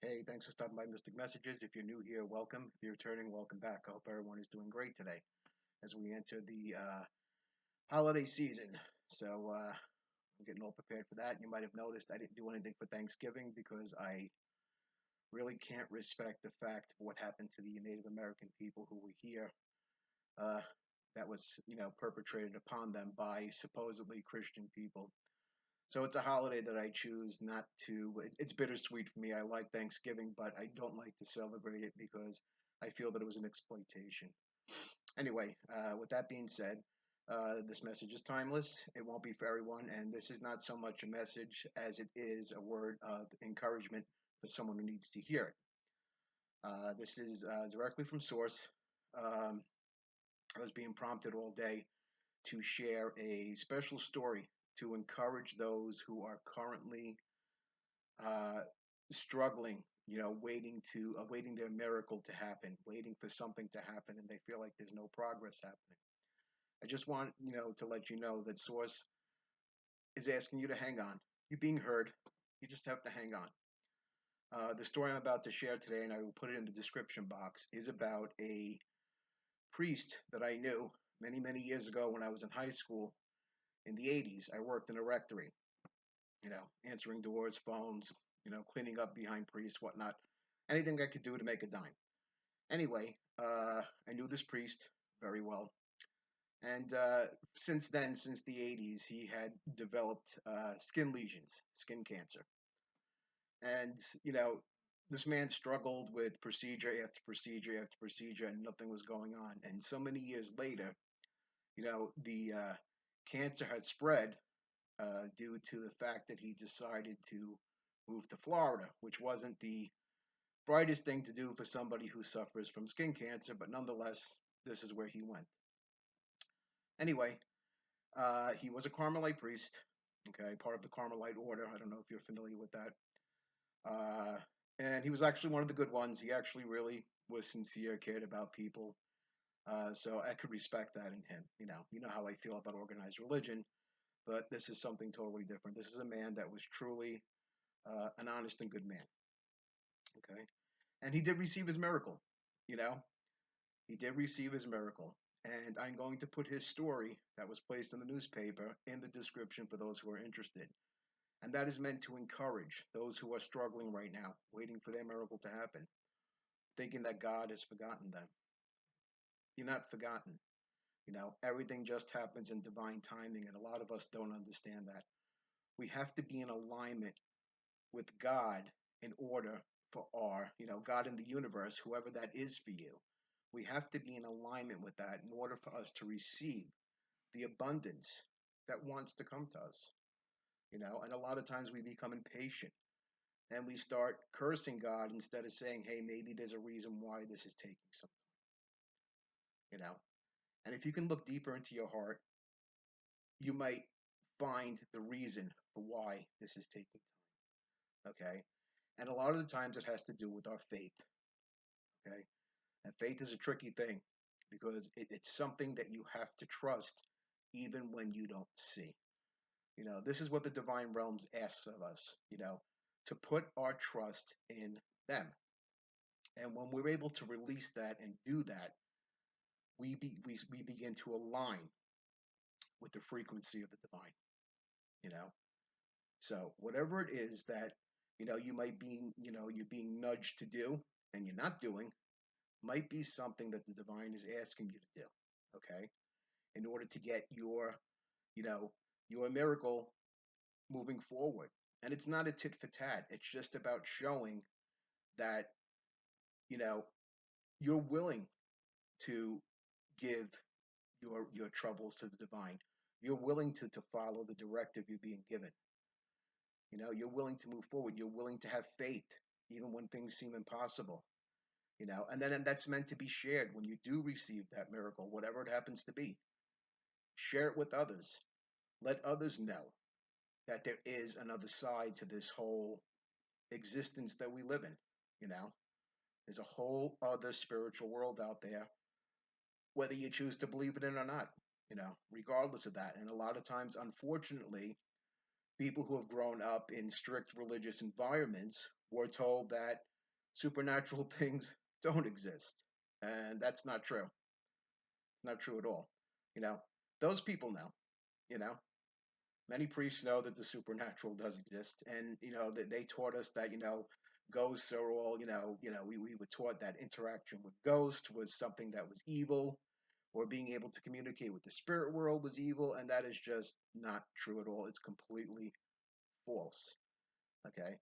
Hey, thanks for stopping by Mystic Messages. If you're new here, welcome. If you're returning, welcome back. I hope everyone is doing great today as we enter the holiday season. I'm getting all prepared for that. You might have noticed I didn't do anything for Thanksgiving because I really can't respect the fact of what happened to the Native American people who were here. Uh, that was, perpetrated upon them by supposedly Christian people. So it's a holiday that I choose not to. It's bittersweet for me. I like Thanksgiving, but I don't like to celebrate it because I feel that it was an exploitation. Anyway, with that being said, this message is timeless. It won't be for everyone, and this is not so much a message as it is a word of encouragement for someone who needs to hear it. This is directly from source. Um, I was being prompted all day to share a special story to encourage those who are currently uh, struggling, waiting their miracle to happen, waiting for something to happen, and they feel like there's no progress happening. I just want to let you know that Source is asking you to hang on. You're being heard. You just have to hang on. The story I'm about to share today, and I will put it in the description box, is about a priest that I knew many, many years ago when I was in high school in the 80s. I worked in a rectory, answering doors, phones, cleaning up behind priests, whatnot. Anything I could do to make a dime. Anyway, I knew this priest very well. And since then, since the 80s, he had developed skin lesions, skin cancer. And, you know, this man struggled with procedure after procedure after procedure, and nothing was going on. And so many years later, the cancer had spread due to the fact that he decided to move to Florida, which wasn't the brightest thing to do for somebody who suffers from skin cancer, but nonetheless, this is where he went. Anyway, he was a Carmelite priest, okay, part of the Carmelite order. I don't know if you're familiar with that. Uh, and he was actually one of the good ones. He actually really was sincere, cared about people. So I could respect that in him. You know how I feel about organized religion, but this is something totally different. This is a man that was truly an honest and good man. Okay, and he did receive his miracle. You know, he did receive his miracle. And I'm going to put his story that was placed in the newspaper in the description for those who are interested. And that is meant to encourage those who are struggling right now, waiting for their miracle to happen, thinking that God has forgotten them. You're not forgotten. Everything just happens in divine timing, and a lot of us don't understand that. We have to be in alignment with God in order for God in the universe, whoever that is for you. We have to be in alignment with that in order for us to receive the abundance that wants to come to us. And a lot of times we become impatient and we start cursing God instead of saying, hey, maybe there's a reason why this is taking some time. And if you can look deeper into your heart, you might find the reason for why this is taking time. Okay. And a lot of the times it has to do with our faith. Okay. And faith is a tricky thing because it's something that you have to trust even when you don't see. This is what the divine realms asks of us, to put our trust in them. And when we're able to release that and do that, we begin to align with the frequency of the divine, you know. So whatever it is that you might be, you're being nudged to do and you're not doing, might be something that the divine is asking you to do. Okay, in order to get you know, your miracle moving forward. And it's not a tit for tat. It's just about showing that you know you're willing to give your troubles to the divine. You're willing to follow the directive you're being given. You're willing to move forward. You're willing to have faith, even when things seem impossible. And then that's meant to be shared when you do receive that miracle, whatever it happens to be. Share it with others. Let others know that there is another side to this whole existence that we live in. You know, there's a whole other spiritual world out there, whether you choose to believe it in or not, regardless of that. And a lot of times, unfortunately, people who have grown up in strict religious environments were told that, supernatural things don't exist. And that's not true. It's not true at all. You know, those people know, you know, many priests know that the supernatural does exist. And, they taught us that, ghosts are all, we were taught that interaction with ghosts was something that was evil, or being able to communicate with the spirit world was evil. And that is just not true at all. It's completely false. Okay.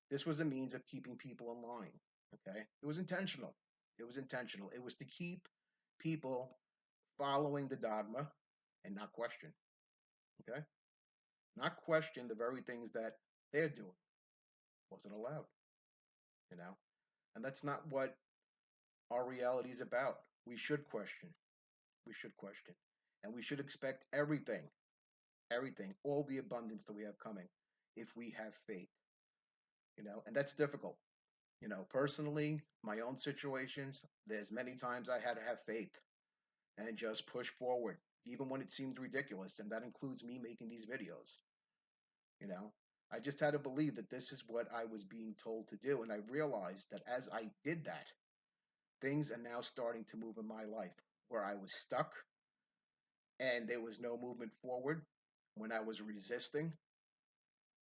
This was a means of keeping people in line. Okay. It was intentional. It was intentional. It was to keep people following the dogma and not question. Okay. Not question the very things that they're doing. Wasn't allowed, you know? And that's not what our reality is about. We should question. We should question. And we should expect everything, everything, all the abundance that we have coming if we have faith, and that's difficult. Personally, my own situations, there's many times I had to have faith and just push forward, even when it seems ridiculous. And that includes me making these videos. You know, I just had to believe that this is what I was being told to do. And I realized that as I did that, things are now starting to move in my life where I was stuck and there was no movement forward. When I was resisting,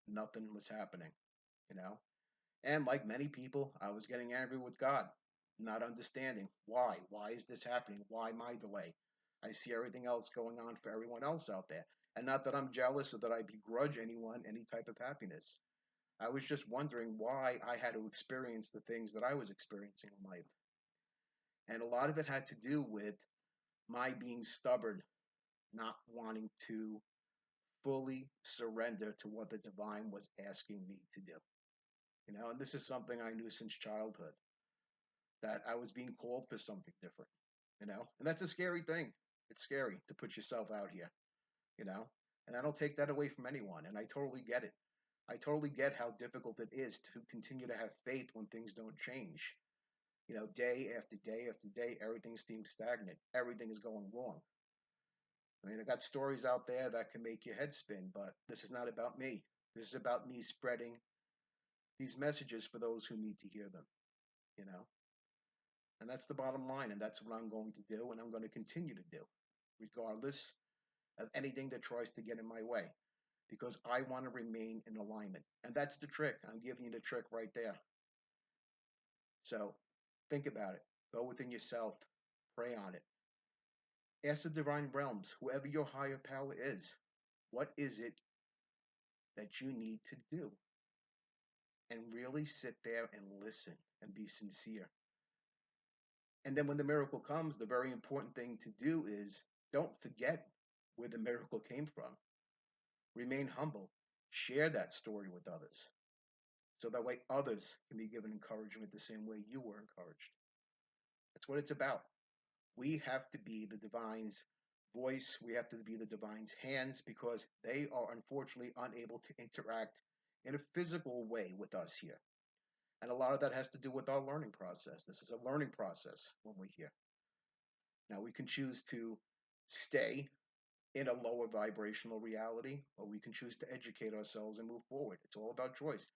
nothing was happening, you know? And like many people, I was getting angry with God, not understanding why. Why is this happening? Why my delay? I see everything else going on for everyone else out there. And not that I'm jealous or that I begrudge anyone any type of happiness. I was just wondering why I had to experience the things that I was experiencing in life. And a lot of it had to do with my being stubborn, not wanting to fully surrender to what the divine was asking me to do. And this is something I knew since childhood, that I was being called for something different. And that's a scary thing. It's scary to put yourself out here, you know, and I don't take that away from anyone. And I totally get it. I totally get how difficult it is to continue to have faith when things don't change. Day after day after day, everything seems stagnant. Everything is going wrong. I mean, I got stories out there that can make your head spin, but this is not about me. This is about me spreading these messages for those who need to hear them, you know? And that's the bottom line. And that's what I'm going to do. And I'm going to continue to do, regardless of anything that tries to get in my way, because I want to remain in alignment. And that's the trick. I'm giving you the trick right there. So think about it. Go within yourself. Pray on it. Ask the divine realms, whoever your higher power is, what is it that you need to do? And really sit there and listen and be sincere. And then when the miracle comes, the very important thing to do is don't forget where the miracle came from. Remain humble. Share that story with others. So that way others can be given encouragement the same way you were encouraged. That's what it's about. We have to be the divine's voice. We have to be the divine's hands, because they are unfortunately unable to interact in a physical way with us here. And a lot of that has to do with our learning process. This is a learning process when we're here. Now, we can choose to stay in a lower vibrational reality, or we can choose to educate ourselves and move forward. It's all about choice.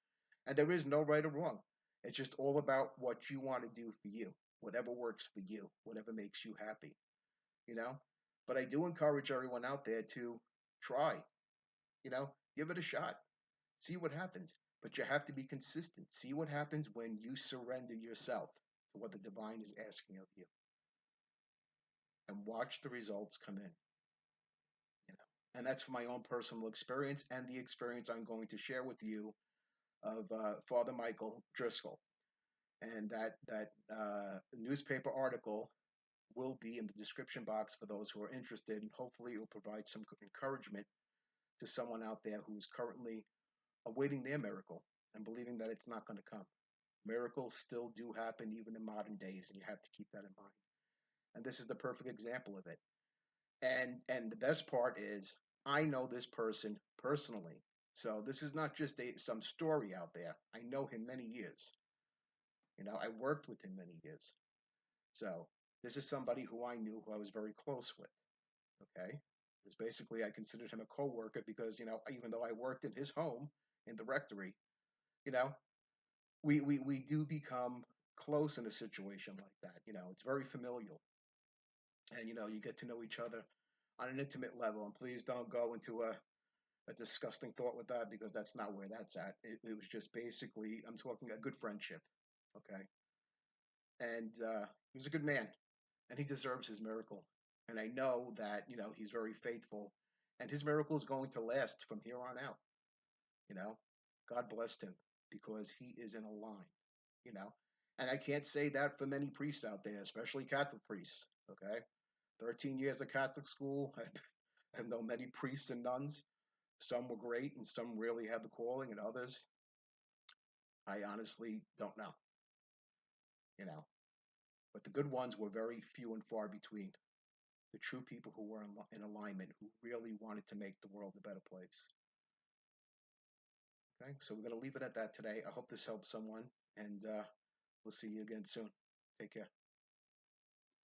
And there is no right or wrong. It's just all about what you want to do for you, whatever works for you, whatever makes you happy, you know? But I do encourage everyone out there to try, give it a shot, see what happens. But you have to be consistent. See what happens when you surrender yourself to what the divine is asking of you, and watch the results come in. And that's from my own personal experience and the experience I'm going to share with you of Father Michael Driscoll. And that newspaper article will be in the description box for those who are interested, and hopefully it will provide some encouragement to someone out there who's currently awaiting their miracle and believing that it's not going to come. Miracles still do happen even in modern days, and you have to keep that in mind. And this is the perfect example of it. And the best part is I know this person personally. So this is not just some story out there. I know him many years. I worked with him many years. So this is somebody who I knew, who I was very close with. Okay. It was basically, I considered him a coworker because, even though I worked in his home in the rectory, you know, we do become close in a situation like that. It's very familial, and you get to know each other on an intimate level. And please don't go into a disgusting thought with that, because that's not where that's at. It was just basically, I'm talking a good friendship, okay? And he was a good man, and he deserves his miracle. And I know that he's very faithful, and his miracle is going to last from here on out. You know, God blessed him because he is in a line. You know, and I can't say that for many priests out there, especially Catholic priests. Okay, 13 years of Catholic school. I've known many priests and nuns. Some were great, and some really had the calling, and others I honestly don't know. You know, but the good ones were very few and far between. The true people who were in alignment, who really wanted to make the world a better place. Okay, so we're going to leave it at that today. I hope this helps someone, and we'll see you again soon. Take care.